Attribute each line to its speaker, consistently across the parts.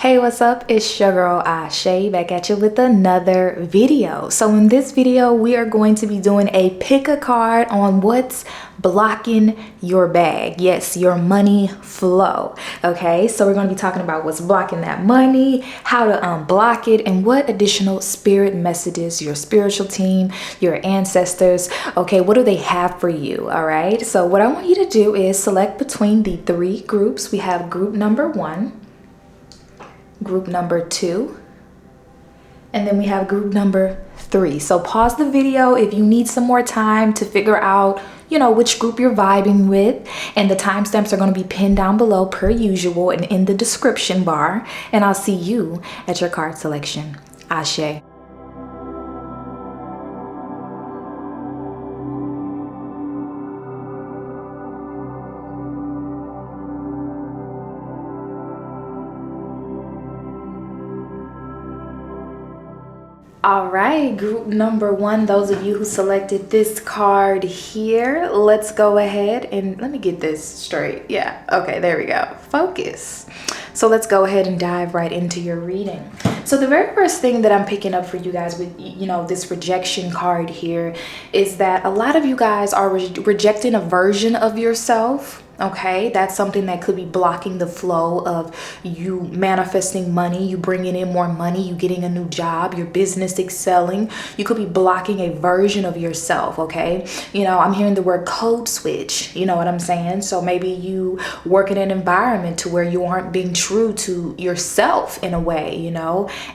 Speaker 1: Hey, what's up? It's your girl Ashay back at you with another video. So in this video, we are going to be doing a pick a card on what's blocking your bag. Yes, your money flow. Okay, so we're going to be talking about what's blocking that money, how to unblock it, and what additional spirit messages your spiritual team, your ancestors, okay, what do they have for you? All right, so what I want you to do is select between the three groups. We have group number 1, group number 2, and then we have group number 3. So pause the video if you need some more time to figure out, which group you're vibing with, and the timestamps are going to be pinned down below per usual and in the description bar, and I'll see you at your card selection. Ashe. All right, group number 1, those of you who selected this card here, let's go ahead and let me get this straight. Yeah, okay, there we go. Focus. So let's go ahead and dive right into your reading. So the very first thing that I'm picking up for you guys with, this rejection card here is that a lot of you guys are rejecting a version of yourself. Okay, that's something that could be blocking the flow of you manifesting money, you bringing in more money, you getting a new job, your business excelling. You could be blocking a version of yourself. Okay, I'm hearing the word code switch. You know what I'm saying? So maybe you work in an environment to where you aren't being true to yourself in a way,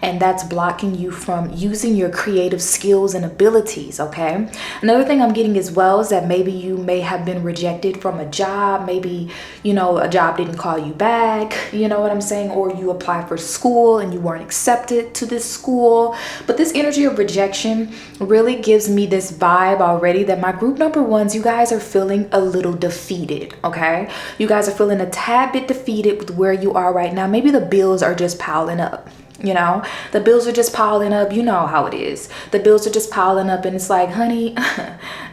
Speaker 1: and that's blocking you from using your creative skills and abilities. Okay, another thing I'm getting as well is that maybe you may have been rejected from a job. Maybe, a job didn't call you back, you know what I'm saying? Or you applied for school and you weren't accepted to this school. But this energy of rejection really gives me this vibe already that my group number 1s, you guys are feeling a little defeated, okay? You guys are feeling a tad bit defeated with where you are right now. Maybe the bills are just piling up. The bills are just piling up. You know how it is. The bills are just piling up and it's like, honey,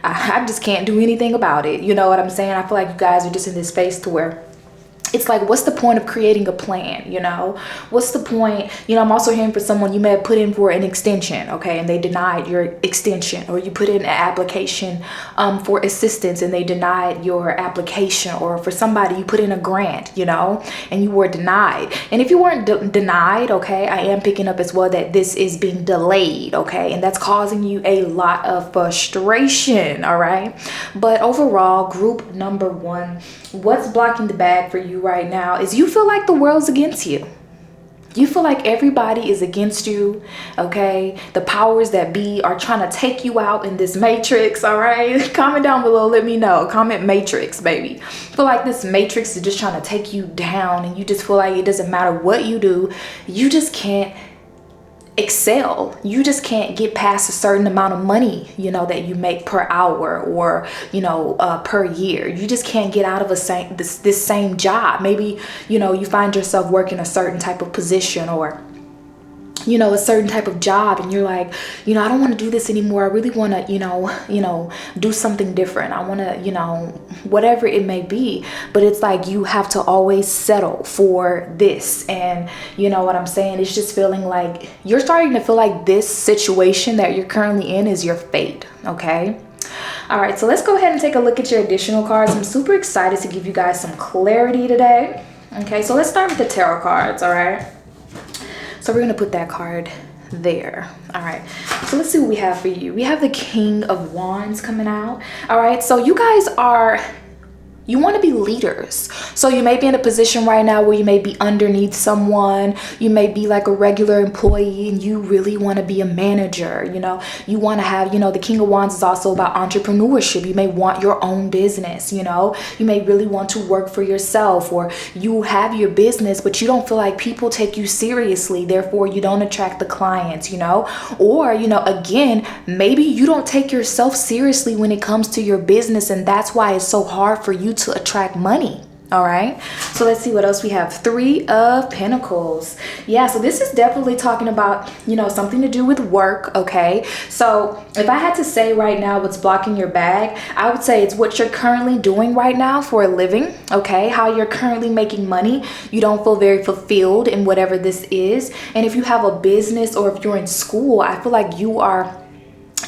Speaker 1: I just can't do anything about it. You know what I'm saying? I feel like you guys are just in this space to where it's like, what's the point of creating a plan? What's the point? I'm also hearing for someone, you may have put in for an extension, okay, and they denied your extension, or you put in an application for assistance and they denied your application, or for somebody you put in a grant, and you were denied. And if you weren't denied, okay, I am picking up as well that this is being delayed, okay, and that's causing you a lot of frustration, all right? But overall, group number 1, what's blocking the bag for you right now is you feel like the world's against you. You feel like everybody is against you, okay? The powers that be are trying to take you out in this matrix, all right? Comment down below, let me know. Comment matrix, baby. Feel like this matrix is just trying to take you down, and you just feel like it doesn't matter what you do, you just can't excel. You just can't get past a certain amount of money, that you make per hour or, per year. You just can't get out of this same job. Maybe, you find yourself working a certain type of position or a certain type of job, and you're like, I don't want to do this anymore. I really want to, do something different. I want to, whatever it may be. But it's like you have to always settle for this. And you know what I'm saying? It's just feeling like you're starting to feel like this situation that you're currently in is your fate. Okay. All right. So let's go ahead and take a look at your additional cards. I'm super excited to give you guys some clarity today. Okay. So let's start with the tarot cards. All right. So we're going to put that card there. All right. So let's see what we have for you. We have the King of Wands coming out. All right. So you guys you want to be leaders. So you may be in a position right now where you may be underneath someone. You may be like a regular employee and you really want to be a manager. You want to have, the King of Wands is also about entrepreneurship. You may want your own business. You may really want to work for yourself, or you have your business, but you don't feel like people take you seriously. Therefore, you don't attract the clients, or, again, maybe you don't take yourself seriously when it comes to your business. And that's why it's so hard for you to attract money. All right, so let's see what else we have. Three of Pentacles. Yeah, so this is definitely talking about, something to do with work. Okay, so if I had to say right now what's blocking your bag, I would say it's what you're currently doing right now for a living. Okay, how you're currently making money. You don't feel very fulfilled in whatever this is. And if you have a business or if you're in school, I feel like you are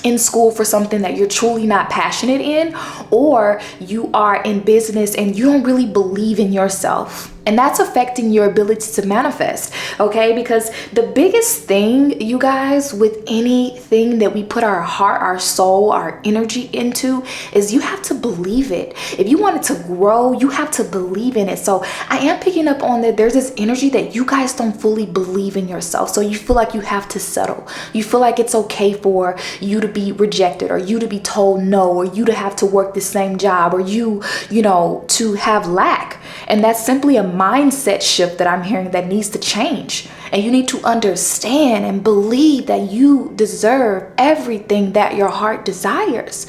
Speaker 1: in school for something that you're truly not passionate in, or you are in business and you don't really believe in yourself. And that's affecting your ability to manifest, okay? Because the biggest thing, you guys, with anything that we put our heart, our soul, our energy into is you have to believe it. If you want it to grow, you have to believe in it. So I am picking up on that there's this energy that you guys don't fully believe in yourself. So you feel like you have to settle. You feel like it's okay for you to be rejected, or you to be told no, or you to have to work the same job, or you to have lack. And that's simply a mindset shift that I'm hearing that needs to change. And you need to understand and believe that you deserve everything that your heart desires.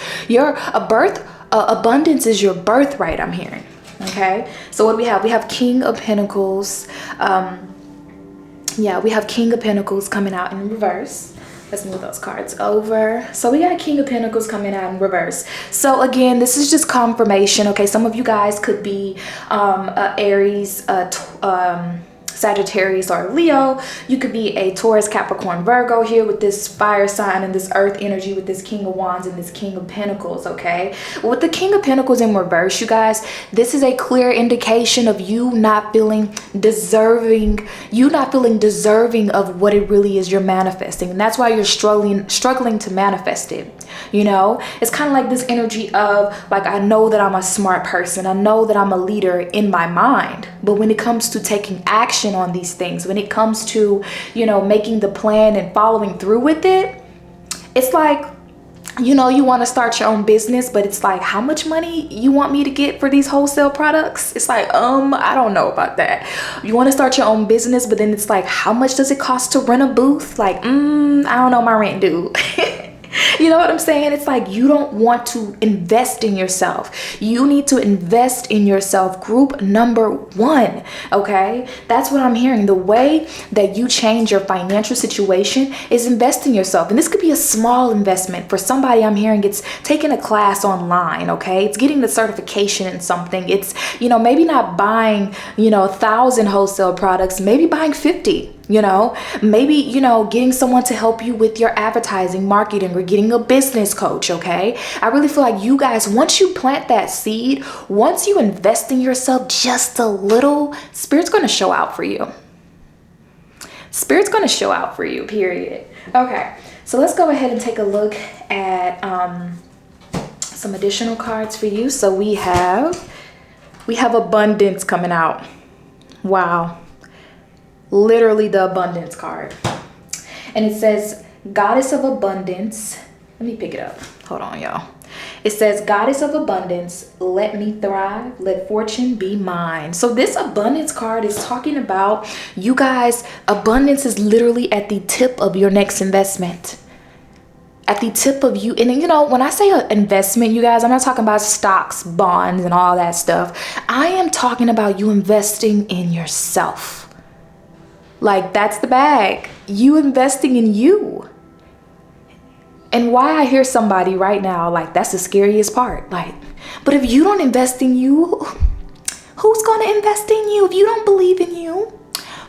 Speaker 1: Abundance is your birthright, I'm hearing. Okay, so what do we have? We have King of Pentacles. We have King of Pentacles coming out in reverse. Let's move those cards over. So we got King of Pentacles coming out in reverse. So again, this is just confirmation. Okay, some of you guys could be Aries, Sagittarius, or Leo. You could be a Taurus, Capricorn, Virgo here with this fire sign and this earth energy with this King of Wands and this King of Pentacles, okay? With the King of Pentacles in reverse, you guys, this is a clear indication of you not feeling deserving of what it really is you're manifesting. And that's why you're struggling to manifest it. It's kind of like this energy of, like, I know that I'm a smart person. I know that I'm a leader in my mind. But when it comes to taking action on these things, when it comes to, making the plan and following through with it, it's like, you want to start your own business, but it's like, how much money you want me to get for these wholesale products? It's like, I don't know about that. You want to start your own business, but then it's like, how much does it cost to rent a booth? Like, I don't know my rent due. You know what I'm saying? It's like you don't want to invest in yourself. You need to invest in yourself. Group number one, okay? That's what I'm hearing. The way that you change your financial situation is invest in yourself. And this could be a small investment. For somebody, I'm hearing it's taking a class online, okay? It's getting the certification in something. It's, maybe not buying, 1,000 wholesale products, maybe buying 50. Maybe, getting someone to help you with your advertising, marketing, or getting a business coach, okay? I really feel like you guys, once you plant that seed, once you invest in yourself just a little, Spirit's going to show out for you. Spirit's going to show out for you, period. Okay, so let's go ahead and take a look at some additional cards for you. So we have abundance coming out. Wow. Literally the abundance card. And it says, Goddess of Abundance. Let me pick it up. Hold on, y'all. It says, Goddess of Abundance, let me thrive, let fortune be mine. So this abundance card is talking about, you guys, abundance is literally at the tip of your next investment. At the tip of you. And when I say an investment, you guys, I'm not talking about stocks, bonds, and all that stuff. I am talking about you investing in yourself. Like, that's the bag. You investing in you. And why I hear somebody right now, like, that's the scariest part. Like, but if you don't invest in you, who's going to invest in you? If you don't believe in you,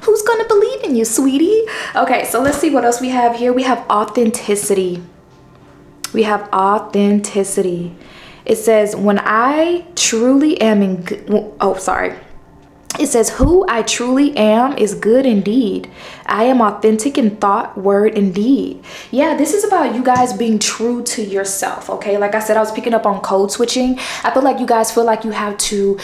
Speaker 1: who's going to believe in you, sweetie? Okay, so let's see what else we have here. We have authenticity. We have authenticity. It says, when I truly am It says, who I truly am is good indeed. I am authentic in thought, word, and deed. Yeah, this is about you guys being true to yourself, okay? Like I said, I was picking up on code switching. I feel like you guys feel like you have to,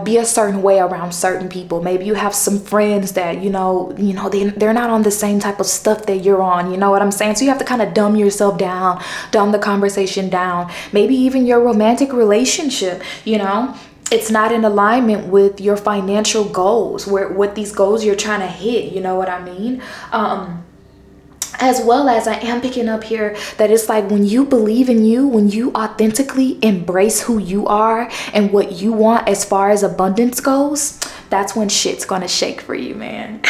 Speaker 1: be a certain way around certain people. Maybe you have some friends that, they're not on the same type of stuff that you're on. You know what I'm saying? So you have to kind of dumb yourself down, dumb the conversation down. Maybe even your romantic relationship, it's not in alignment with your financial goals, what these goals you're trying to hit, you know what I mean? As well as I am picking up here that it's like when you believe in you, when you authentically embrace who you are and what you want as far as abundance goes, that's when shit's gonna shake for you, man.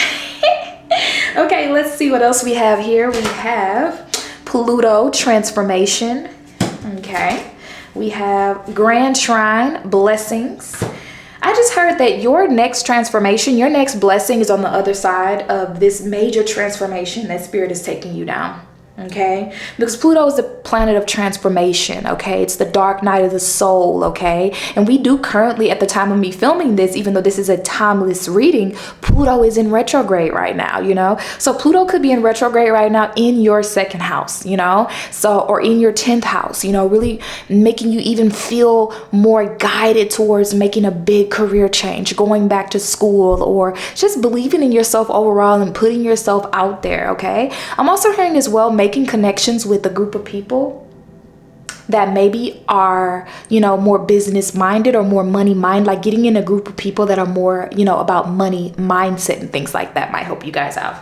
Speaker 1: Okay, let's see what else we have here. We have Pluto transformation. Okay, we have Grand Shrine blessings. I just heard that your next transformation, your next blessing is on the other side of this major transformation that Spirit is taking you down. Okay, because Pluto is the planet of transformation. Okay, it's the dark night of the soul. Okay, and we do currently, at the time of me filming this, even though this is a timeless reading, Pluto is in retrograde right now, you know. So Pluto could be in retrograde right now in your second house, you know, so, or in your 10th house, you know, really making you even feel more guided towards making a big career change, going back to school, or just believing in yourself overall and putting yourself out there. Okay, I'm also hearing as well, making connections with a group of people that maybe are, you know, more business minded or more money minded, like getting in a group of people that are more, you know, about money mindset and things like that might help you guys out.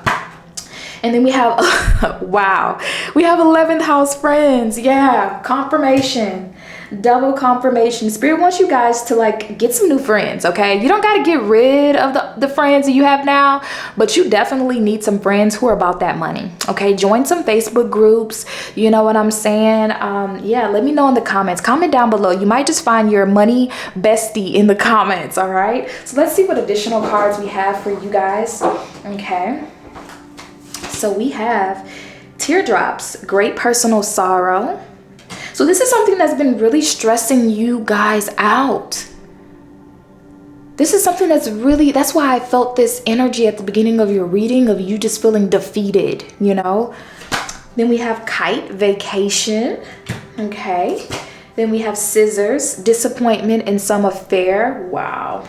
Speaker 1: And then we have, wow, we have 11th house friends. Yeah, confirmation, double confirmation. Spirit wants you guys to like get some new friends, okay? You don't got to get rid of the friends that you have now, but you definitely need some friends who are about that money, okay? Join some Facebook groups, you know what I'm saying? Yeah, let me know in the comments. Comment down below. You might just find your money bestie in the comments, all right? So let's see what additional cards we have for you guys, okay? So we have teardrops, great personal sorrow. So this is something that's been really stressing you guys out. This is something that's really, that's why I felt this energy at the beginning of your reading of you just feeling defeated, you know. Then we have kite, vacation, okay. Then we have scissors, disappointment in some affair. Wow.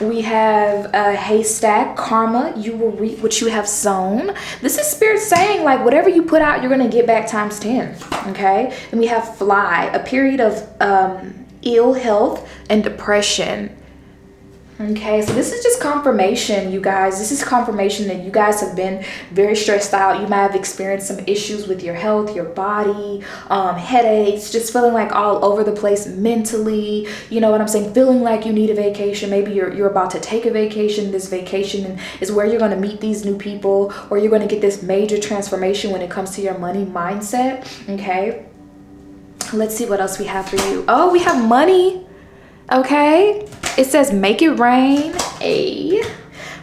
Speaker 1: We have a haystack, karma, you will reap what you have sown. This is Spirit saying like whatever you put out, you're going to get back times 10. Okay. And we have fly, a period of ill health and depression. Okay, so this is just confirmation, you guys. This is confirmation that you guys have been very stressed out. You might have experienced some issues with your health, your body, headaches, just feeling like all over the place mentally. You know what I'm saying? Feeling like you need a vacation. Maybe you're about to take a vacation. This vacation is where you're going to meet these new people, or you're going to get this major transformation when it comes to your money mindset. Okay, let's see what else we have for you. Oh, we have money. Okay, it says make it rain.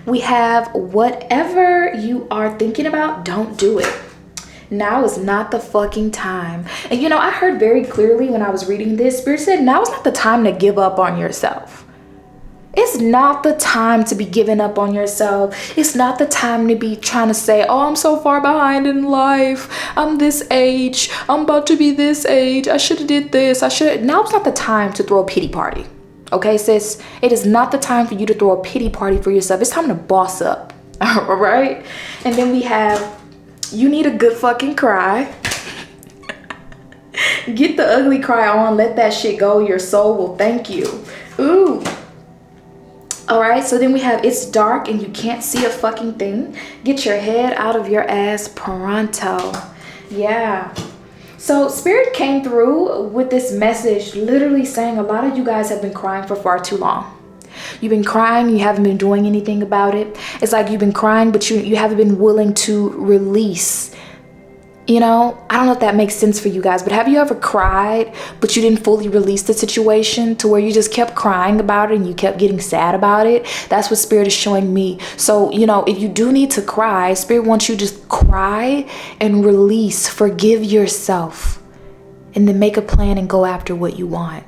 Speaker 1: We have whatever you are thinking about, don't do it. Now is not the fucking time. And you know, I heard very clearly when I was reading this, Spirit said now is not the time to give up on yourself. It's not the time to be giving up on yourself. It's not the time to be trying to say, oh, I'm so far behind in life. I'm this age. I'm about to be this age. I should have did this. Now it's not the time to throw a pity party. Okay, sis? It is not the time for you to throw a pity party for yourself. It's time to boss up. All right? And then we have, you need a good fucking cry. Get the ugly cry on. Let that shit go. Your soul will thank you. Ooh. All right, so then we have it's dark and you can't see a fucking thing. Get your head out of your ass pronto. Yeah. So Spirit came through with this message literally saying a lot of you guys have been crying for far too long. You've been crying, you haven't been doing anything about it. It's like you've been crying, but you haven't been willing to release. You know, I don't know if that makes sense for you guys, but have you ever cried, but you didn't fully release the situation to where you just kept crying about it and you kept getting sad about it? That's what Spirit is showing me. So, you know, if you do need to cry, Spirit wants you to just cry and release, forgive yourself, and then make a plan and go after what you want.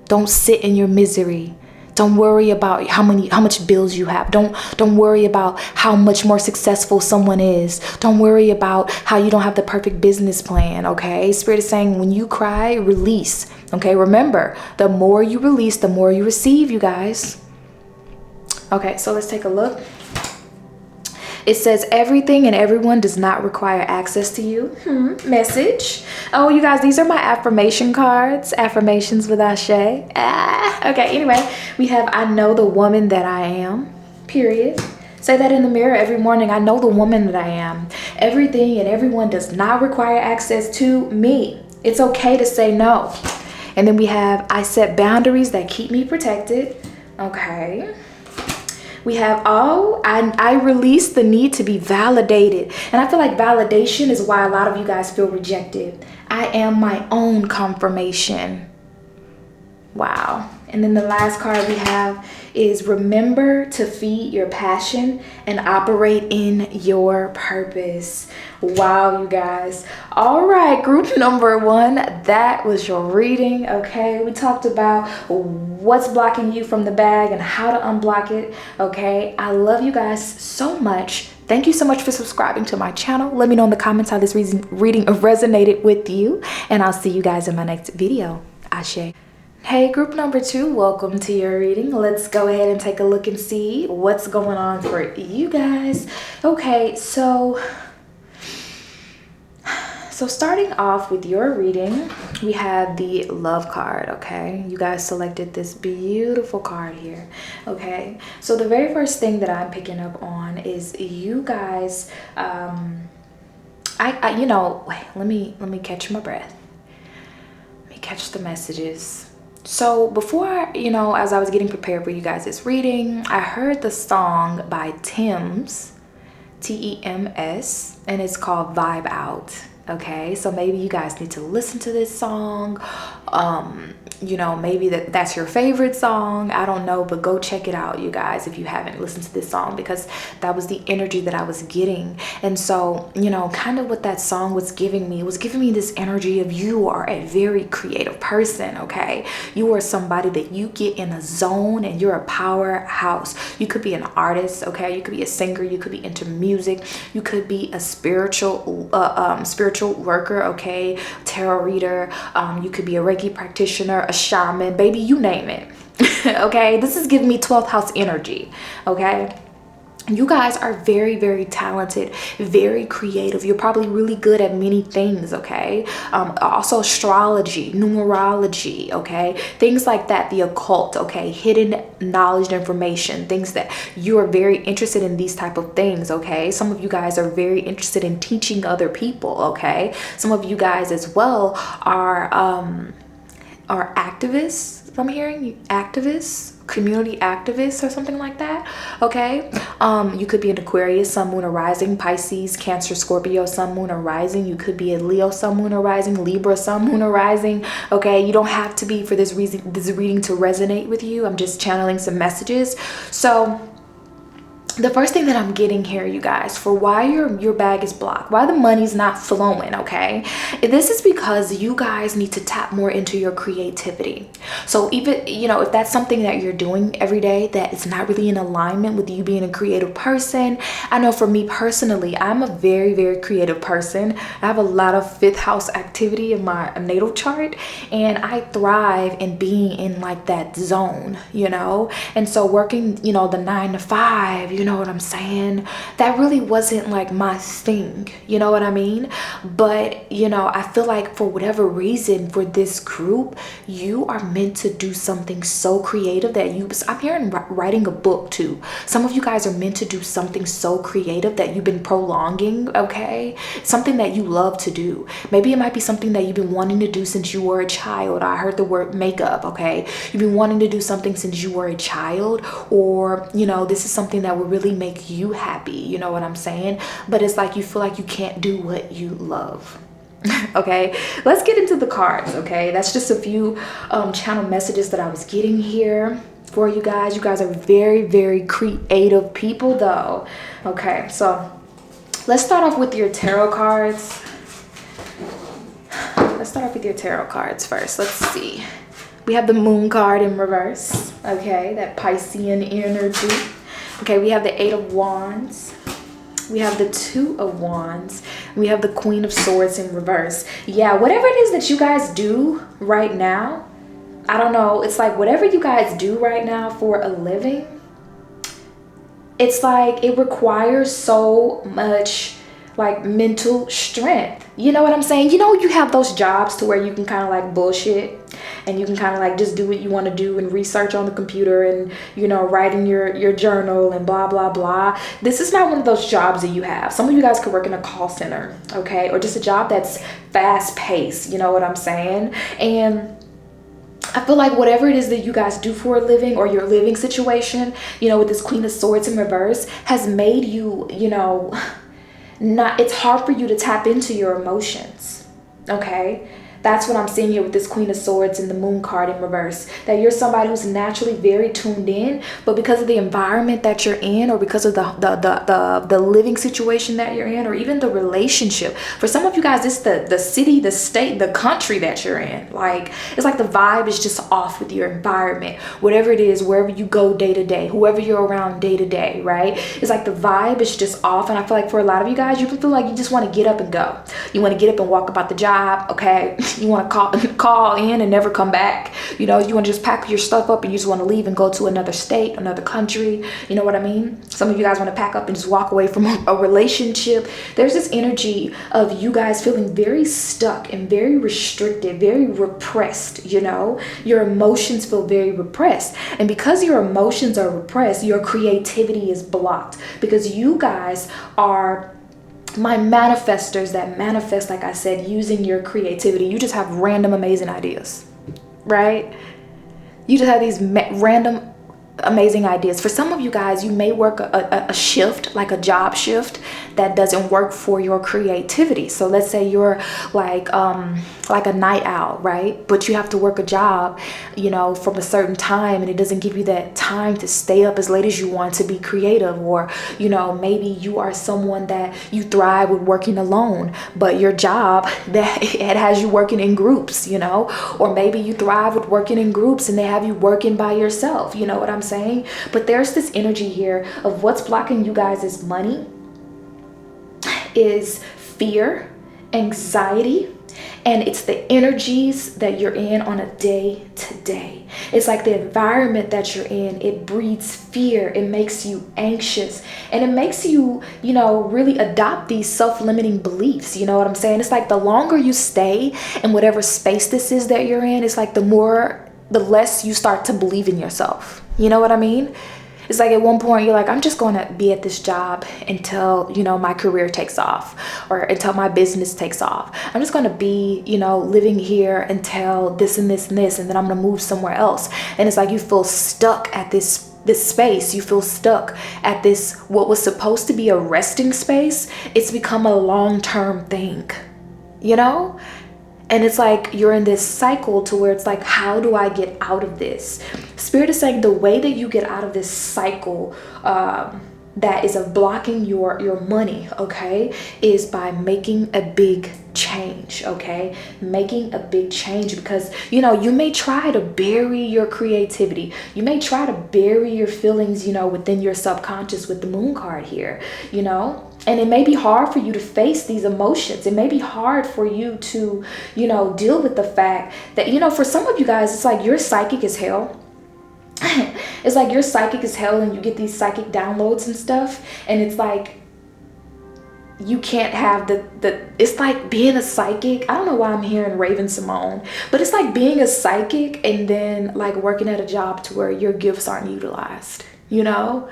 Speaker 1: Don't sit in your misery. Don't worry about how much bills you have. Don't worry about how much more successful someone is. Don't worry about how you don't have the perfect business plan, okay? Spirit is saying when you cry, release, okay? Remember, the more you release, the more you receive, you guys. Okay, so let's take a look. It says everything and everyone does not require access to you. Message. Oh, you guys, these are my affirmation cards. Affirmations with Ashe. Okay, anyway, we have I know the woman that I am. Period. Say that in the mirror every morning. I know the woman that I am. Everything and everyone does not require access to me. It's okay to say no. And then we have, I set boundaries that keep me protected. Okay. We have, I release the need to be validated. And I feel like validation is why a lot of you guys feel rejected. I am my own confirmation. Wow. And then the last card we have is remember to feed your passion and operate in your purpose. Wow, you guys. All right, group number 1, that was your reading. Okay, we talked about what's blocking you from the bag and how to unblock it. Okay, I love you guys so much. Thank you so much for subscribing to my channel. Let me know in the comments how this reading resonated with you, and I'll see you guys in my next video. Ashe. Hey, group number 2, welcome to your reading. Let's go ahead and take a look and see what's going on for you guys. Okay, so starting off with your reading, we have the love card. Okay, you guys selected this beautiful card here. Okay, so the very first thing that I'm picking up on is you guys, you know, wait, let me catch my breath. Let me catch the messages. So before, you know, as I was getting prepared for you guys this reading, I heard the song by Tems, T-E-M-S, and it's called Vibe Out. Okay, so maybe you guys need to listen to this song. You know, maybe that's your favorite song. I don't know, but go check it out, you guys, if you haven't listened to this song, because that was the energy that I was getting. And so, you know, kind of what that song was giving me, it was giving me this energy of you are a very creative person. Okay, you are somebody that you get in a zone and you're a powerhouse. You could be an artist. Okay, you could be a singer, you could be into music, you could be a spiritual worker, okay, tarot reader, you could be a Reiki practitioner, a shaman, baby, you name it. Okay, this is giving me 12th house energy. Okay, you guys are very, very talented, very creative. You're probably really good at many things. Okay, also astrology, numerology, okay, things like that, the occult, okay, hidden knowledge and information, things that you are very interested in, these type of things. Okay, some of you guys are very interested in teaching other people. Okay, some of you guys as well are activists. I'm hearing activists, community activists or something like that. Okay, you could be an Aquarius, Sun, Moon, or Rising, Pisces, Cancer, Scorpio, Sun, Moon, or Rising. You could be a Leo, Sun, Moon, or Rising, Libra, Sun, Moon, or Rising. Okay, you don't have to be for this reason, this reading to resonate with you. I'm just channeling some messages. So the first thing that I'm getting here, you guys, for why your bag is blocked, why the money's not flowing, okay, this is because you guys need to tap more into your creativity. So even, you know, if that's something that you're doing every day that is not really in alignment with you being a creative person, I know for me personally, I'm a very, very creative person. I have a lot of 5th house activity in my natal chart, and I thrive in being in like that zone, you know. And so working, you know, the 9 to 5, you know what I'm saying, that really wasn't like my thing, you know what I mean? But you know, I feel like for whatever reason, for this group, you are meant to do something so creative that I'm hearing writing a book too. Some of you guys are meant to do something so creative that you've been prolonging. Okay, something that you love to do. Maybe it might be something that you've been wanting to do since you were a child. I heard the word makeup. Okay, you've been wanting to do something since you were a child, or you know, this is something that will really make you happy, you know what I'm saying? But it's like you feel like you can't do what you love. Okay, let's get into the cards. Okay, that's just a few channel messages that I was getting here for you guys. You guys are very, very creative people though. Okay, so let's start off with your tarot cards. Let's start off with your tarot cards first. Let's see. We have the Moon card in reverse. Okay, that Piscean energy. Okay, we have the 8 of Wands. We have the 2 of Wands. We have the Queen of Swords in reverse. Yeah, whatever it is that you guys do right now, I don't know. It's like whatever you guys do right now for a living, it's like it requires so much like mental strength. You know what I'm saying? You know, you have those jobs to where you can kind of like bullshit and you can kind of like just do what you want to do and research on the computer and, you know, write in your journal and blah, blah, blah. This is not one of those jobs that you have. Some of you guys could work in a call center, okay? Or just a job that's fast paced, you know what I'm saying? And I feel like whatever it is that you guys do for a living, or your living situation, you know, with this Queen of Swords in reverse, has made you, you know, it's hard for you to tap into your emotions, okay? That's what I'm seeing here with this Queen of Swords and the Moon card in reverse. That you're somebody who's naturally very tuned in, but because of the environment that you're in, or because of the living situation that you're in, or even the relationship. For some of you guys, it's the city, the state, the country that you're in. Like, it's like the vibe is just off with your environment. Whatever it is, wherever you go day to day, whoever you're around day to day, right? It's like the vibe is just off. And I feel like for a lot of you guys, you feel like you just want to get up and go. You want to get up and walk about the job, okay? You want to call in and never come back. You know, you want to just pack your stuff up and you just want to leave and go to another state, another country. You know what I mean? Some of you guys want to pack up and just walk away from a relationship. There's this energy of you guys feeling very stuck and very restricted, very repressed, you know? Your emotions feel very repressed. And because your emotions are repressed, your creativity is blocked. Because you guys are my manifestors that manifest, like I said, using your creativity. You just have random amazing ideas, right? You just have these random amazing ideas. For some of you guys, you may work a shift, like a job shift that doesn't work for your creativity. So let's say you're like a night owl, right? But you have to work a job, you know, from a certain time, and it doesn't give you that time to stay up as late as you want to be creative. Or, you know, maybe you are someone that you thrive with working alone, but your job that it has you working in groups, you know, or maybe you thrive with working in groups and they have you working by yourself. You know what I'm saying? But there's this energy here of what's blocking you guys' money is fear, anxiety, and it's the energies that you're in on a day to day. It's like the environment that you're in, it breeds fear, it makes you anxious, and it makes you, you know, really adopt these self-limiting beliefs. You know what I'm saying? It's like the longer you stay in whatever space this is that you're in, it's like the less you start to believe in yourself. You know what I mean? It's like at one point you're like, I'm just going to be at this job until, you know, my career takes off, or until my business takes off. I'm just going to be, you know, living here until this and this and this, and then I'm going to move somewhere else. And it's like you feel stuck at this space. You feel stuck at this, what was supposed to be a resting space. It's become a long-term thing, you know? And it's like you're in this cycle to where it's like, how do I get out of this? Spirit is saying the way that you get out of this cycle that is of blocking your money, okay, is by making a big change, okay? Making a big change, because, you know, you may try to bury your creativity. You may try to bury your feelings, you know, within your subconscious with the Moon card here, you know? And it may be hard for you to face these emotions. It may be hard for you to, you know, deal with the fact that, you know, for some of you guys, it's like you're psychic as hell. It's like you're psychic as hell and you get these psychic downloads and stuff. And it's like, you can't have it's like being a psychic. I don't know why I'm hearing Raven Simone, but it's like being a psychic and then like working at a job to where your gifts aren't utilized, you know?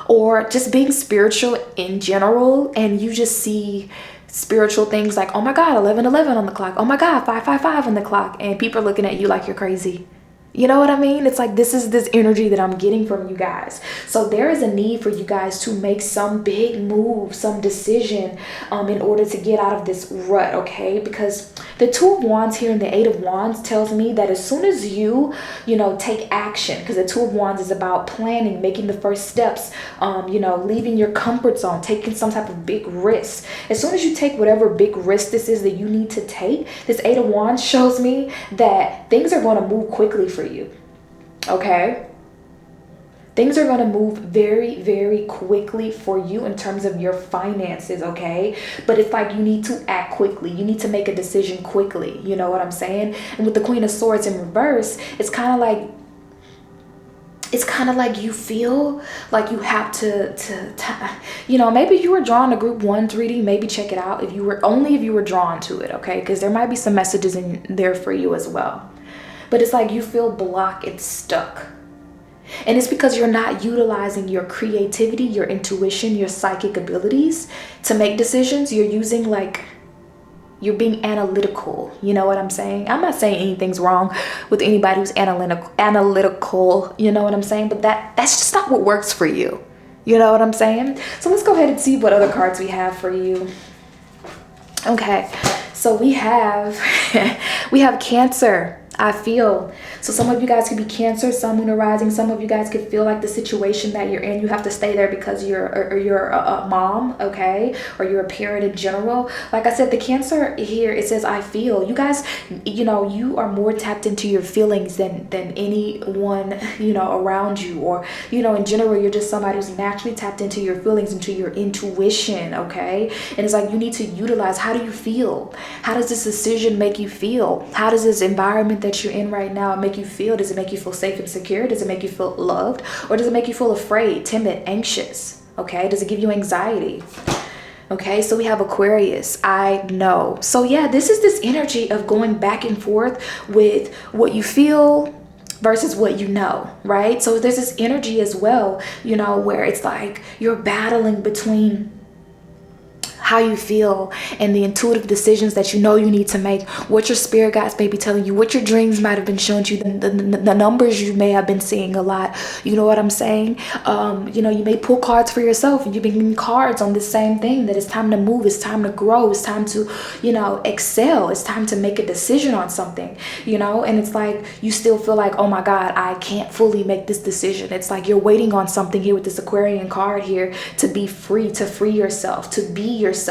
Speaker 1: Or just being spiritual in general, and you just see spiritual things like, oh my God, 11:11 on the clock. Oh my God, 5:55 on the clock. And people are looking at you like you're crazy. You know what I mean? It's like this is this energy that I'm getting from you guys. So there is a need for you guys to make some big move, some decision in order to get out of this rut, okay? Because the Two of Wands here and the Eight of Wands tells me that as soon as you know, take action, because the Two of Wands is about planning, making the first steps, you know, leaving your comfort zone, taking some type of big risk. As soon as you take whatever big risk this is that you need to take, this Eight of Wands shows me that things are going to move quickly for you, okay? Things are going to move very, very quickly for you in terms of your finances, okay? But it's like you need to act quickly. You need to make a decision quickly. You know what I'm saying? And with the Queen of Swords in reverse, it's kind of like you feel like you have to you know, maybe you were drawn to group 1 3D, maybe check it out if you were drawn to it, okay? Because there might be some messages in there for you as well. but it's like you feel blocked and stuck. And it's because you're not utilizing your creativity, your intuition, your psychic abilities to make decisions. You're using you're being analytical. You know what I'm saying? I'm not saying anything's wrong with anybody who's analytical, you know what I'm saying? But that's just not what works for you. You know what I'm saying? So let's go ahead and see what other cards we have for you. Okay, so we have Cancer. I feel. So some of you guys could be Cancer, Sun, Moon, or Rising. Some of you guys could feel like the situation that you're in, you have to stay there because you're a mom, okay? Or you're a parent in general. Like I said, the Cancer here, it says, I feel. You guys, you know, you are more tapped into your feelings than anyone, you know, around you. Or, you know, in general, you're just somebody who's naturally tapped into your feelings, into your intuition, okay? And it's like you need to utilize, how do you feel? How does this decision make you feel? How does this environment that you're in right now make you feel? Does it make you feel safe and secure? Does it make you feel loved? Or does it make you feel afraid, timid, anxious? Okay, does it give you anxiety? Okay, so we have Aquarius. I know. So yeah, this is this energy of going back and forth with what you feel versus what you know, right? So there's this energy as well, you know, where it's like you're battling between how you feel and the intuitive decisions that you know you need to make, what your spirit guides may be telling you, what your dreams might have been showing you, the numbers you may have been seeing a lot. You know what I'm saying? You know, you may pull cards for yourself, and you've been getting cards on the same thing, that it's time to move, it's time to grow, it's time to, you know, excel, it's time to make a decision on something, you know. And it's like you still feel like, oh my God, I can't fully make this decision. It's like you're waiting on something here with this Aquarian card here to be free, to free yourself, to be yourself,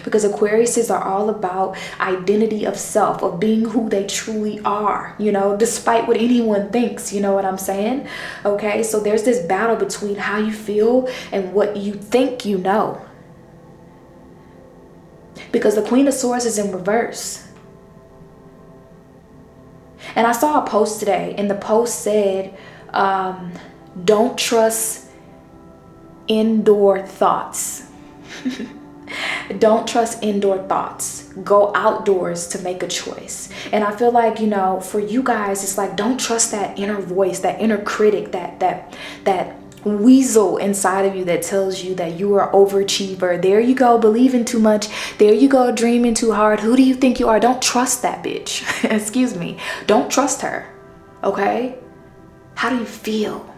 Speaker 1: because Aquariuses are all about identity of self, of being who they truly are, you know, despite what anyone thinks. You know what I'm saying? Okay, so there's this battle between how you feel and what you think you know, because the Queen of Swords is in reverse. And I saw a post today, and the post said, don't trust indoor thoughts. Don't trust indoor thoughts. Go outdoors to make a choice. And I feel like, you know, for you guys, it's like, don't trust that inner voice, that inner critic, that weasel inside of you that tells you that you are an overachiever. There you go, believing too much. There you go, dreaming too hard. Who do you think you are? Don't trust that bitch. Excuse me. Don't trust her. Okay? How do you feel?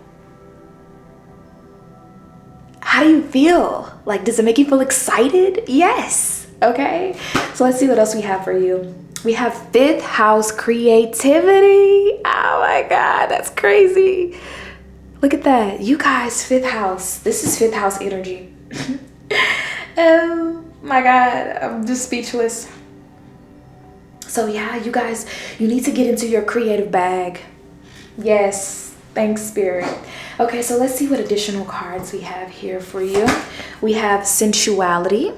Speaker 1: How do you feel? Like, does it make you feel excited? Yes. Okay. So let's see what else we have for you. We have 5th house creativity. Oh my God, that's crazy. Look at that. You guys, 5th house. This is 5th house energy. Oh my God, I'm just speechless. So yeah, you guys, you need to get into your creative bag. Yes. Thanks, Spirit. Okay, so let's see what additional cards we have here for you. We have sensuality.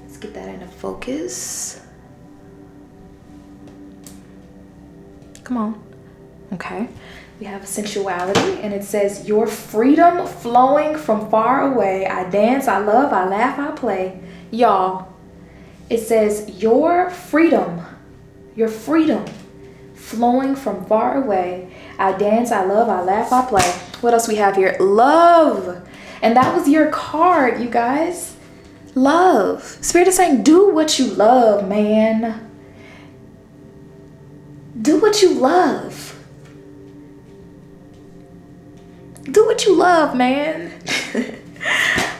Speaker 1: Let's get that into focus. Come on. Okay. We have sensuality, and it says, your freedom flowing from far away. I dance, I love, I laugh, I play. Y'all, it says your freedom flowing from far away. I dance, I love, I laugh, I play. What else we have here? Love. And that was your card, you guys. Love. Spirit is saying, do what you love, man. Do what you love. Do what you love, man.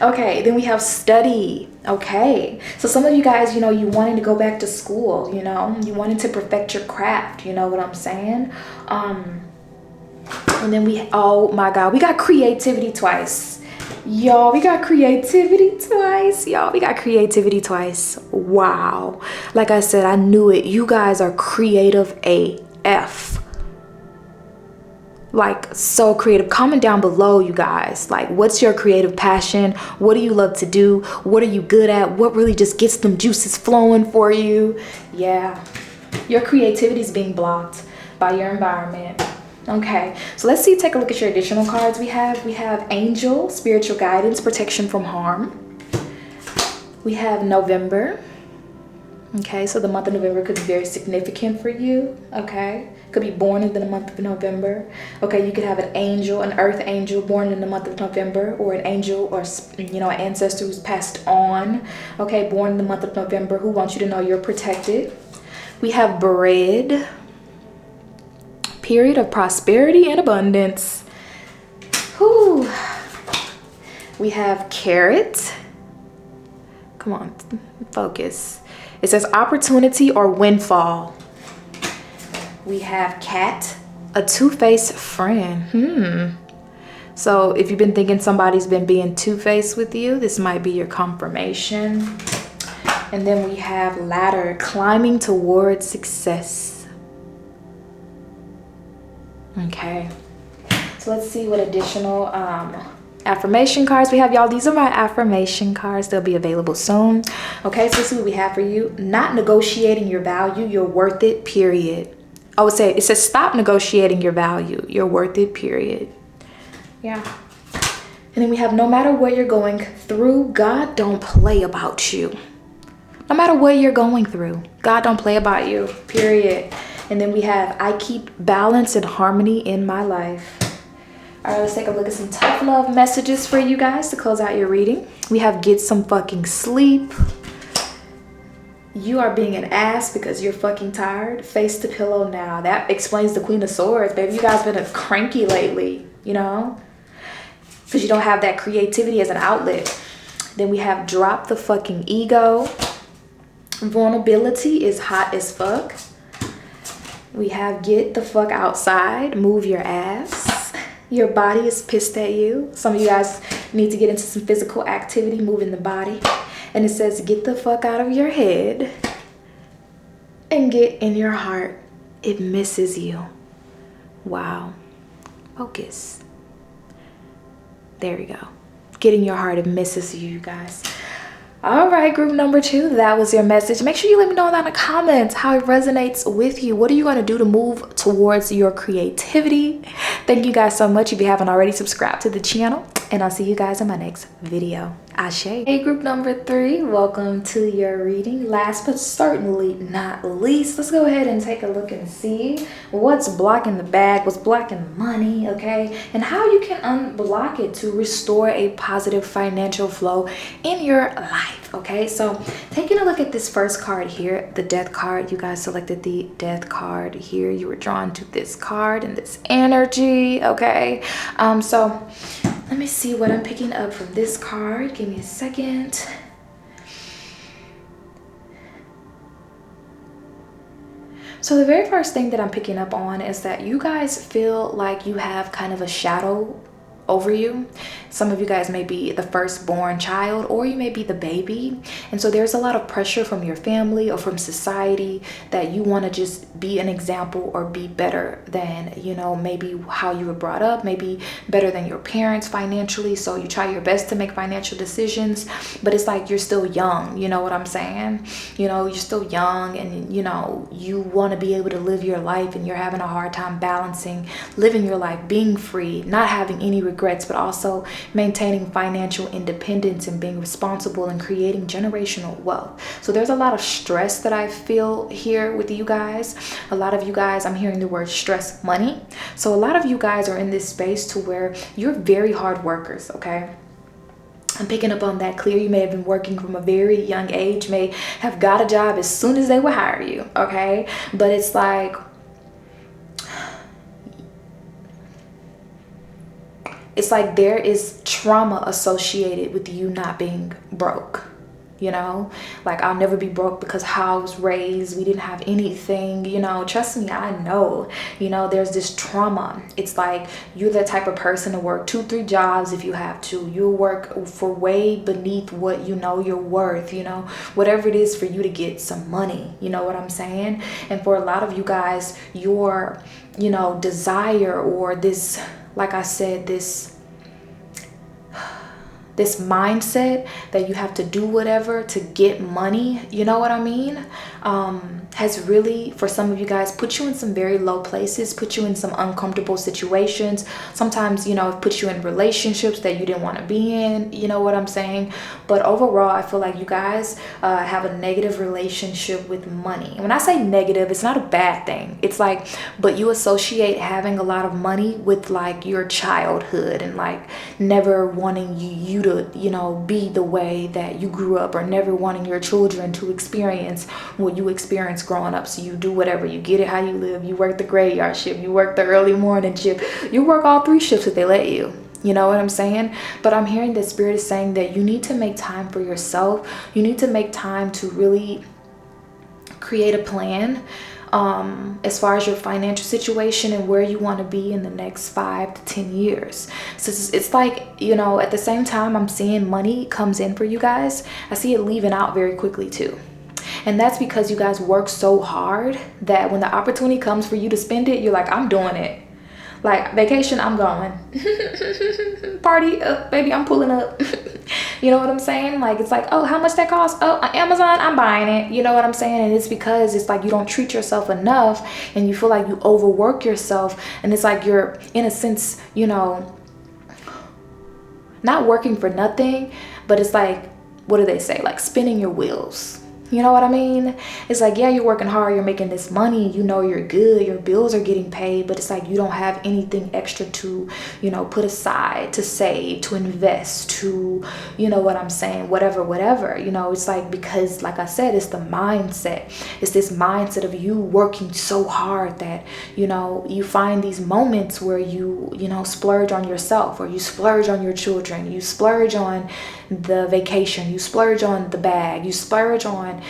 Speaker 1: Okay, then we have study. Okay, so some of you guys, you know, you wanted to go back to school, you know, you wanted to perfect your craft, you know what I'm saying? And then oh my God, we got creativity twice. Y'all, we got creativity twice. Y'all, we got creativity twice. Wow. Like I said, I knew it. You guys are creative AF. Like, so creative. Comment down below, you guys. Like, what's your creative passion? What do you love to do? What are you good at? What really just gets them juices flowing for you? Yeah, your creativity is being blocked by your environment. Okay, so let's see, take a look at your additional cards we have. We have Angel, spiritual guidance, protection from harm. We have November. Okay, so the month of November could be very significant for you. Okay, could be born in the month of November. Okay, you could have an angel, an earth angel born in the month of November, or an angel, or an ancestor who's passed on. Okay, born in the month of November, who wants you to know you're protected. We have bread, period of prosperity and abundance. Whew. We have carrot. Come on, focus. It says opportunity or windfall. We have cat, a two-faced friend. So if you've been thinking somebody's been being two-faced with you, this might be your confirmation. And then we have ladder, climbing towards success. Okay, so let's see what additional affirmation cards we have, y'all. These are my affirmation cards. They'll be available soon. Okay, so let's see what we have for you. Not negotiating your value. You're worth it, period. I would say it says stop negotiating your value. You're worth it, period. Yeah. And then we have no matter what you're going through, God don't play about you. No matter what you're going through, God don't play about you, period. And then we have I keep balance and harmony in my life. All right, let's take a look at some tough love messages for you guys to close out your reading. We have get some fucking sleep. You are being an ass because you're fucking tired. Face the pillow now. That explains the Queen of Swords, baby. You guys been cranky lately, because you don't have that creativity as an outlet. Then we have drop the fucking ego. Vulnerability is hot as fuck. We have get the fuck outside. Move your ass. Your body is pissed at you. Some of you guys need to get into some physical activity, moving the body. And it says, get the fuck out of your head and get in your heart. It misses you. Wow. Focus. There we go. Get in your heart. It misses you, you guys. All right, group number 2, that was your message. Make sure you let me know down in the comments how it resonates with you. What are you going to do to move towards your creativity? Thank you guys so much. If you haven't already, subscribe to the channel, and I'll see you guys in my next video. Ashe. Hey, group number 3, welcome to your reading. Last but certainly not least, let's go ahead and take a look and see what's blocking the bag, what's blocking the money, okay? And how you can unblock it to restore a positive financial flow in your life, okay? So taking a look at this first card here, the death card. You guys selected the death card here. You were drawn to this card and this energy, okay? So let me see what I'm picking up from this card. Give me a second. So the very first thing that I'm picking up on is that you guys feel like you have kind of a shadow over you. Some of you guys may be the firstborn child, or you may be the baby, and so there's a lot of pressure from your family or from society that you want to just be an example or be better than, maybe how you were brought up, maybe better than your parents financially. So you try your best to make financial decisions, but it's like you're still young, you know what I'm saying? You're still young, and you want to be able to live your life, and you're having a hard time balancing living your life, being free, not having any regrets, but also maintaining financial independence and being responsible and creating generational wealth. So there's a lot of stress that I feel here with you guys. A lot of you guys, I'm hearing the word stress money. So a lot of you guys are in this space to where you're very hard workers, okay? I'm picking up on that clear. You may have been working from a very young age, may have got a job as soon as they would hire you, okay? But it's like, there is trauma associated with you not being broke. Like, I'll never be broke because how I was raised, we didn't have anything, trust me, I know, there's this trauma. It's like you're the type of person to work 2-3 jobs if you have to. You'll work for way beneath what you're worth, whatever it is for you to get some money, you know what I'm saying? And for a lot of you guys, your desire, or this, like I said, this this mindset that you have to do whatever to get money, you know what I mean, has really, for some of you guys, put you in some very low places, put you in some uncomfortable situations. Sometimes, you know, it puts you in relationships that you didn't want to be in, you know what I'm saying? But overall, I feel like you guys have a negative relationship with money. And when I say negative, it's not a bad thing. It's like, but you associate having a lot of money with like your childhood and like never wanting you to, you know, be the way that you grew up, or never wanting your children to experience what you experienced growing up. So you do whatever, you get it how you live. You work the graveyard shift, you work the early morning shift, you work all 3 shifts if they let you. You know what I'm saying? But I'm hearing that Spirit is saying that you need to make time for yourself. You need to make time to really create a plan as far as your financial situation and where you want to be in the next 5 to 10 years. So it's like, you know, at the same time I'm seeing money comes in for you guys, I see it leaving out very quickly too. And that's because you guys work so hard that when the opportunity comes for you to spend it, you're like, I'm doing it. Like vacation, I'm going. Party, baby, I'm pulling up. You know what I'm saying? Like, it's like, oh, how much that cost? Oh, Amazon, I'm buying it. You know what I'm saying? And it's because it's like you don't treat yourself enough and you feel like you overwork yourself. And it's like you're, in a sense, you know, not working for nothing, but it's like, what do they say? Like spinning your wheels. You know what I mean? It's like, yeah, you're working hard, you're making this money, you know, you're good, your bills are getting paid, but it's like you don't have anything extra to, you know, put aside, to save, to invest, to, you know what I'm saying, whatever, you know. It's like, because like I said, it's the mindset. It's this mindset of you working so hard that, you know, you find these moments where you know, splurge on yourself, or you splurge on your children, you splurge on the vacation, you splurge on the bag, you splurge on,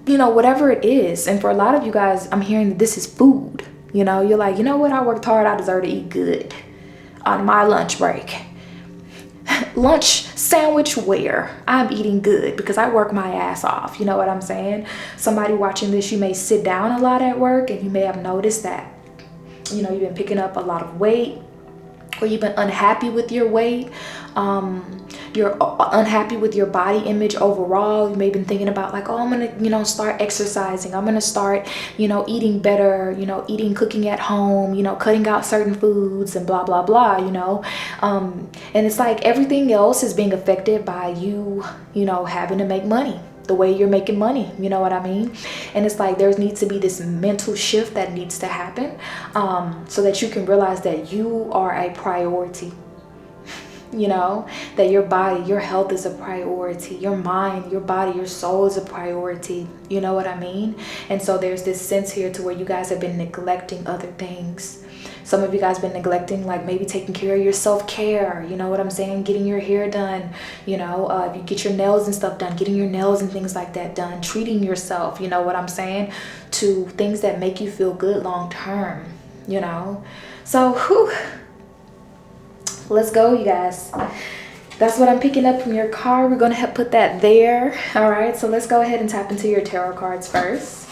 Speaker 1: you know, whatever it is. And for a lot of you guys, I'm hearing that this is food. You know, you're like, you know what, I worked hard, I deserve to eat good on my lunch break. Lunch sandwich where I'm eating good because I work my ass off. You know what I'm saying? Somebody watching this, you may sit down a lot at work and you may have noticed that, you know, you've been picking up a lot of weight, or you've been unhappy with your weight. You're unhappy with your body image overall. You may have been thinking about like, oh, I'm gonna, you know, start exercising, I'm gonna start, you know, eating better, you know, cooking at home, you know, cutting out certain foods and blah blah blah, you know. And it's like everything else is being affected by you, you know, having to make money the way you're making money, you know what I mean? And it's like there needs to be this mental shift that needs to happen, so that you can realize that you are a priority. You know, that your body, your health is a priority, your mind, your body, your soul is a priority. You know what I mean? And so there's this sense here to where you guys have been neglecting other things. Some of you guys been neglecting, like maybe taking care of your self-care, you know what I'm saying? Getting your hair done, you know, if you get your nails and stuff done, getting your nails and things like that done, treating yourself, you know what I'm saying? To things that make you feel good long term, you know? So, whew. Let's go, you guys. That's what I'm picking up from your card. We're gonna put that there. All right, so let's go ahead and tap into your tarot cards first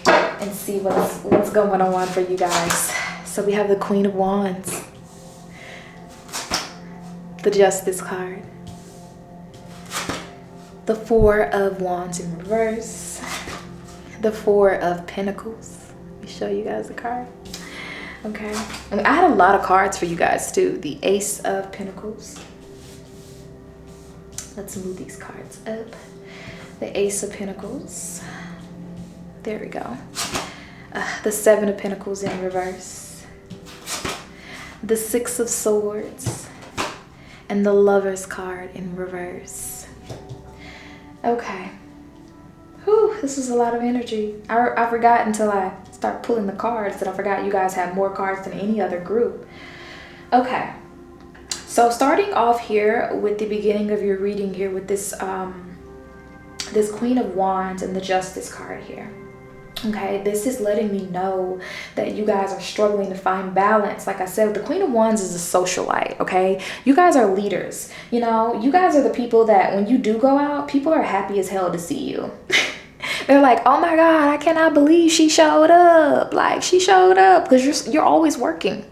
Speaker 1: and see what's going on for you guys. So we have the Queen of Wands, the Justice card, the Four of Wands in reverse, the Four of Pentacles. Let me show you guys the card. Okay, and I had a lot of cards for you guys too. The Ace of Pentacles. Let's move these cards up. The Ace of Pentacles. There we go. The Seven of Pentacles in reverse. The Six of Swords. And the Lover's card in reverse. Okay. Whew, this is a lot of energy. I forgot until I start pulling the cards that I forgot you guys have more cards than any other group. Okay, so starting off here with the beginning of your reading here with this this Queen of Wands and the Justice card here. Okay, this is letting me know that you guys are struggling to find balance. Like I said, the Queen of Wands is a socialite, okay? You guys are leaders. You know, you guys are the people that when you do go out, people are happy as hell to see you. They're like, oh my God, I cannot believe she showed up. Like, she showed up because you're always working.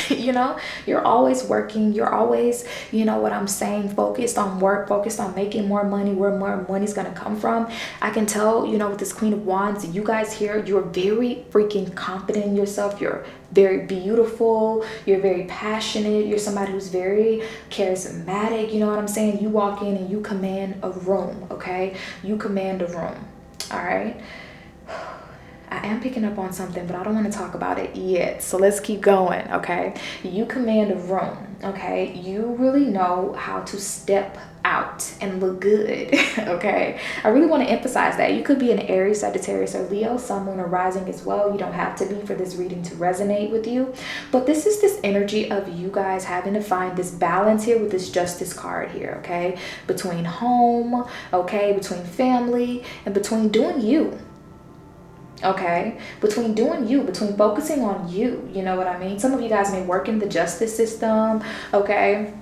Speaker 1: You know, you're always working. You're always, you know what I'm saying, focused on work, focused on making more money, where more money's going to come from. I can tell, you know, with this Queen of Wands, you guys here, you're very freaking confident in yourself. You're very beautiful. You're very passionate. You're somebody who's very charismatic. You know what I'm saying? You walk in and you command a room, okay? You command a room, all right? I am picking up on something, but I don't want to talk about it yet. So let's keep going, okay? You command a room, okay? You really know how to step out and look good, okay? I really want to emphasize that. You could be an Aries, Sagittarius, or Leo, Sun, Moon, or Rising as well. You don't have to be for this reading to resonate with you. But this is this energy of you guys having to find this balance here with this Justice card here, okay? Between home, okay? Between family, and between doing you. Okay, between doing you, between focusing on you, know what I mean? Some of you guys may work in the justice system, okay?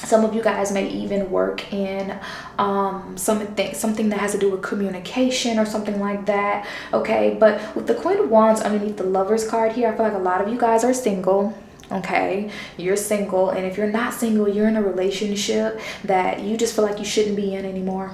Speaker 1: Some of you guys may even work in something that has to do with communication or something like that, okay? But with the Queen of Wands underneath the Lovers card here, I feel like a lot of you guys are single. Okay, you're single, and if you're not single, you're in a relationship that you just feel like you shouldn't be in anymore.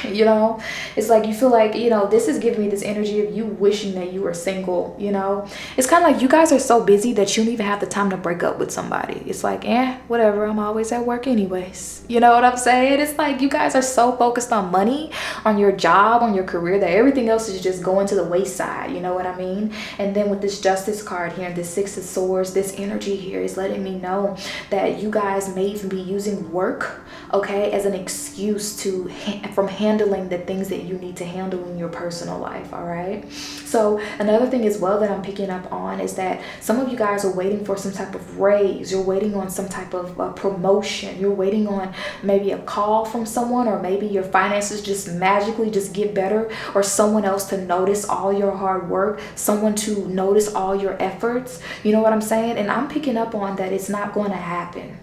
Speaker 1: You know, it's like you feel like, you know, this is giving me this energy of you wishing that you were single. You know, it's kind of like you guys are so busy that you don't even have the time to break up with somebody. It's like, whatever, I'm always at work anyways. You know what I'm saying? It's like you guys are so focused on money, on your job, on your career, that everything else is just going to the wayside. You know what I mean? And then with this Justice card here, this Six of Swords, this energy here is letting me know that you guys may even be using work, okay, as an excuse to from handling the things that you need to handle in your personal life. All right, so another thing as well that I'm picking up on is that some of you guys are waiting for some type of raise. You're waiting on some type of promotion. You're waiting on maybe a call from someone, or maybe your finances just magically just get better, or someone else to notice all your hard work, someone to notice all your efforts. You know what I'm saying? And I'm picking up on that it's not going to happen.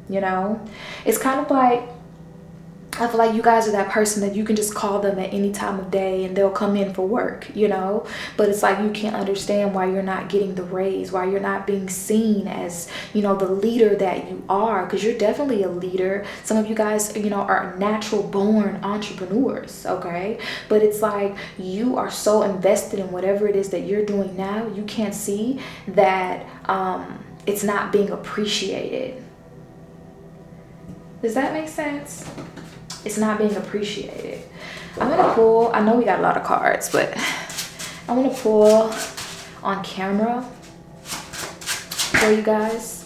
Speaker 1: You know, it's kind of like, I feel like you guys are that person that you can just call them at any time of day and they'll come in for work, you know, but it's like you can't understand why you're not getting the raise, why you're not being seen as, you know, the leader that you are, because you're definitely a leader. Some of you guys, you know, are natural born entrepreneurs, okay, but it's like you are so invested in whatever it is that you're doing now, you can't see that it's not being appreciated. Does that make sense? It's not being appreciated. I'm gonna pull, I know we got a lot of cards, but I want to pull on camera for you guys.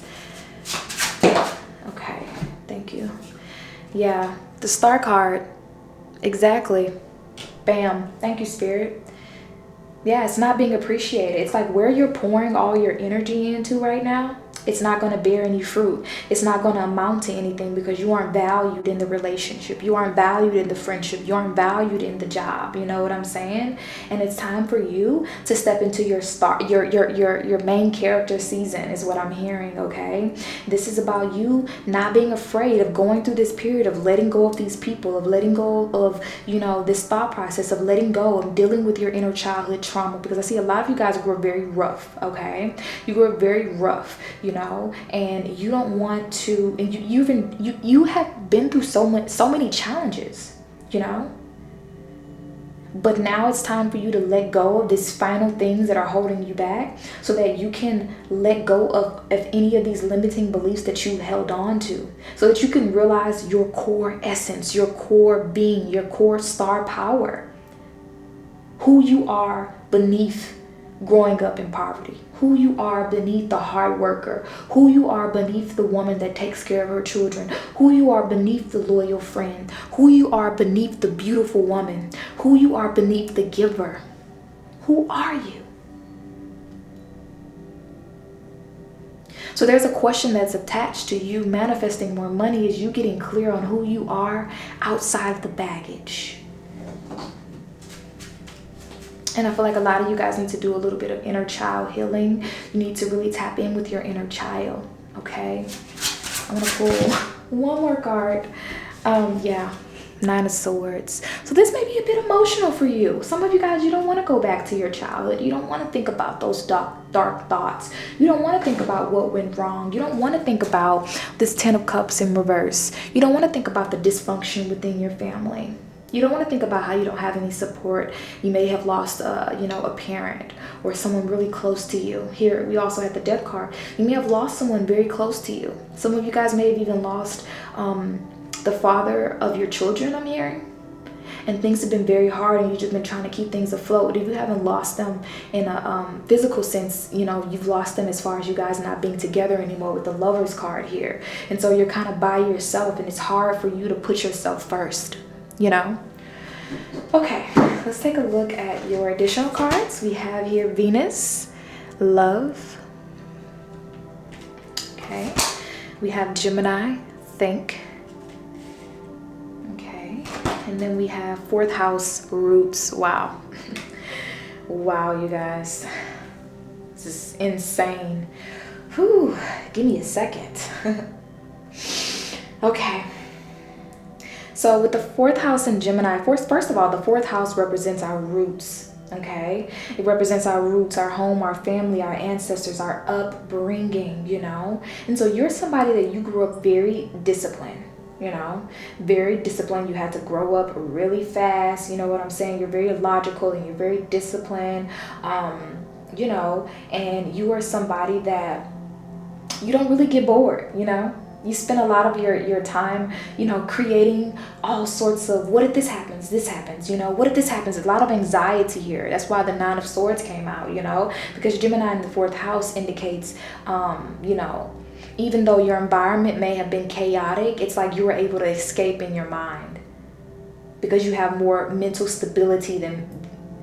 Speaker 1: Okay, thank you. Yeah, the Star card, exactly. Bam, thank you, Spirit. Yeah, it's not being appreciated. It's like where you're pouring all your energy into right now, it's not going to bear any fruit. It's not going to amount to anything because you aren't valued in the relationship. You aren't valued in the friendship. You aren't valued in the job. You know what I'm saying? And it's time for you to step into your your main character season is what I'm hearing, okay? This is about you not being afraid of going through this period of letting go of these people, of letting go of, you know, this thought process of letting go of dealing with your inner childhood trauma, because I see a lot of you guys grew up very rough, okay? You grew up very rough, you know, and you don't want to, and you have been through so many challenges, you know, but now it's time for you to let go of these final things that are holding you back so that you can let go of any of these limiting beliefs that you held on to, so that you can realize your core essence, your core being, your core star power, who you are beneath growing up in poverty, who you are beneath the hard worker, who you are beneath the woman that takes care of her children, who you are beneath the loyal friend, who you are beneath the beautiful woman, who you are beneath the giver. Who are you? So there's a question that's attached to you manifesting more money, is you getting clear on who you are outside of the baggage. And I feel like a lot of you guys need to do a little bit of inner child healing. You need to really tap in with your inner child, okay? I'm gonna pull one more card. Yeah, Nine of Swords. So this may be a bit emotional for you. Some of you guys, you don't want to go back to your childhood. You don't want to think about those dark thoughts. You don't want to think about what went wrong. You don't want to think about this 10 of Cups in reverse. You don't want to think about the dysfunction within your family. You don't want to think about how you don't have any support. You may have lost, a parent or someone really close to you. Here, we also have the Death card. You may have lost someone very close to you. Some of you guys may have even lost the father of your children, I'm hearing. And things have been very hard and you've just been trying to keep things afloat. If you haven't lost them in a physical sense, you've lost them as far as you guys not being together anymore with the Lovers card here. And so you're kind of by yourself and it's hard for you to put yourself first. Okay, let's take a look at your additional cards. We have here Venus, Love. Okay, we have Gemini, Think. Okay, and then we have 4th house, Roots. Wow. Wow, you guys, this is insane. Whew, give me a second. Okay. So with the 4th house in Gemini, first of all, the 4th house represents our roots, okay? It represents our roots, our home, our family, our ancestors, our upbringing, And so you're somebody that you grew up very disciplined, very disciplined. You had to grow up really fast, you know what I'm saying? You're very logical and you're very disciplined, and you are somebody that you don't really get bored, You spend a lot of your time, creating all sorts of, what if this happens, what if this happens? A lot of anxiety here. That's why the 9 of Swords came out, because Gemini in the 4th house indicates, even though your environment may have been chaotic, it's like you were able to escape in your mind because you have more mental stability than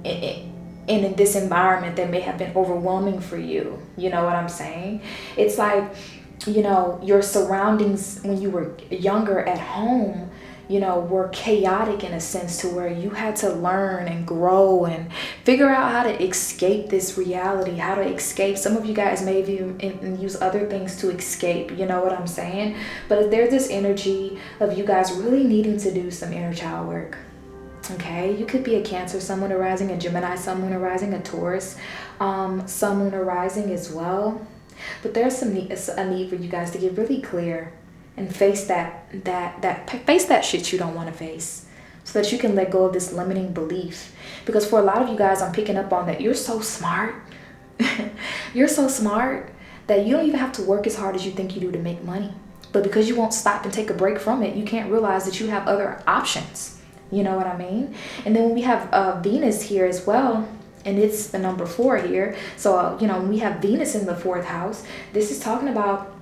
Speaker 1: in this environment that may have been overwhelming for you. You know what I'm saying? It's like, your surroundings when you were younger at home, were chaotic in a sense to where you had to learn and grow and figure out how to escape this reality, how to escape. Some of you guys may even use other things to escape, you know what I'm saying? But there's this energy of you guys really needing to do some inner child work. Okay, you could be a Cancer, Sun, Moon, Rising, a Gemini, Sun, Moon, Rising, a Taurus, Sun, Moon, Rising as well. But there's a need for you guys to get really clear and face that shit you don't want to face, so that you can let go of this limiting belief. Because for a lot of you guys, I'm picking up on that you're so smart. You're so smart that you don't even have to work as hard as you think you do to make money. But because you won't stop and take a break from it, you can't realize that you have other options. You know what I mean? And then when we have Venus here as well, and it's the number 4 here. So, when we have Venus in the 4th house, this is talking about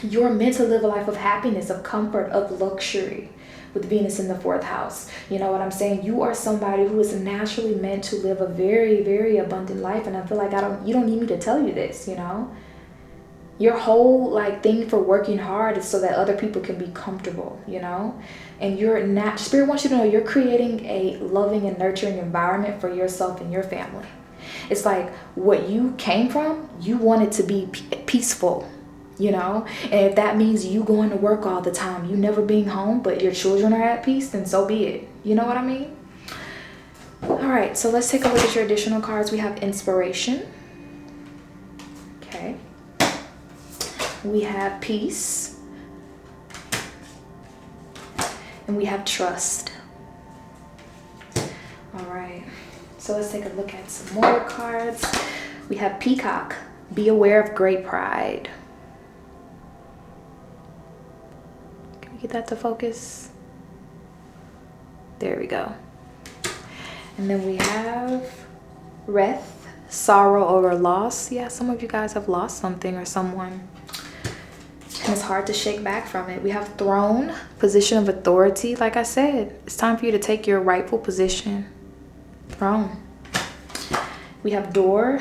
Speaker 1: you're meant to live a life of happiness, of comfort, of luxury with Venus in the 4th house. You know what I'm saying? You are somebody who is naturally meant to live a very, very abundant life. And I feel like you don't need me to tell you this, Your whole thing for working hard is so that other people can be comfortable, And Spirit wants you to know you're creating a loving and nurturing environment for yourself and your family. It's like what you came from, you want it to be peaceful, And if that means you going to work all the time, you never being home, but your children are at peace, then so be it. You know what I mean? All right, so let's take a look at your additional cards. We have Inspiration. Okay. We have Peace. And we have Trust. All right, so let's take a look at some more cards. We have Peacock. Be aware of great pride. Can we get that to focus? There we go. And then we have Wrath. Sorrow over loss. Yeah, some of you guys have lost something or someone. And it's hard to shake back from it. We have Throne, position of authority. Like I said, it's time for you to take your rightful position. Throne. We have Door,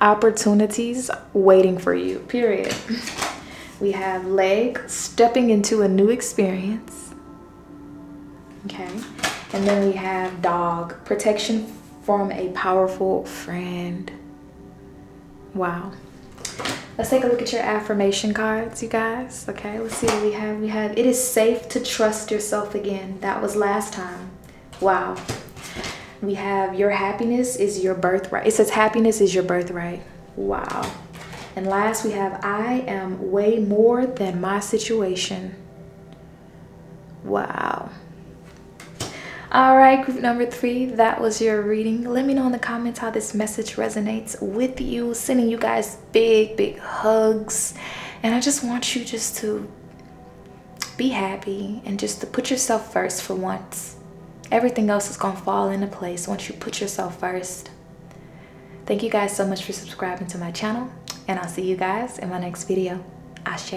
Speaker 1: opportunities waiting for you, period. We have Leg, stepping into a new experience. Okay. And then we have Dog, protection from a powerful friend. Wow. Let's take a look at your affirmation cards, you guys. Okay, let's see what we have. We have, it is safe to trust yourself again. That was last time. Wow. We have, your happiness is your birthright. It says happiness is your birthright. Wow. And last we have, I am way more than my situation. Wow. All right, group number 3, that was your reading. Let me know in the comments how this message resonates with you. Sending you guys big hugs. And I just want you just to be happy and just to put yourself first for once. Everything else is going to fall into place once you put yourself first. Thank you guys so much for subscribing to my channel. And I'll see you guys in my next video. Ashe.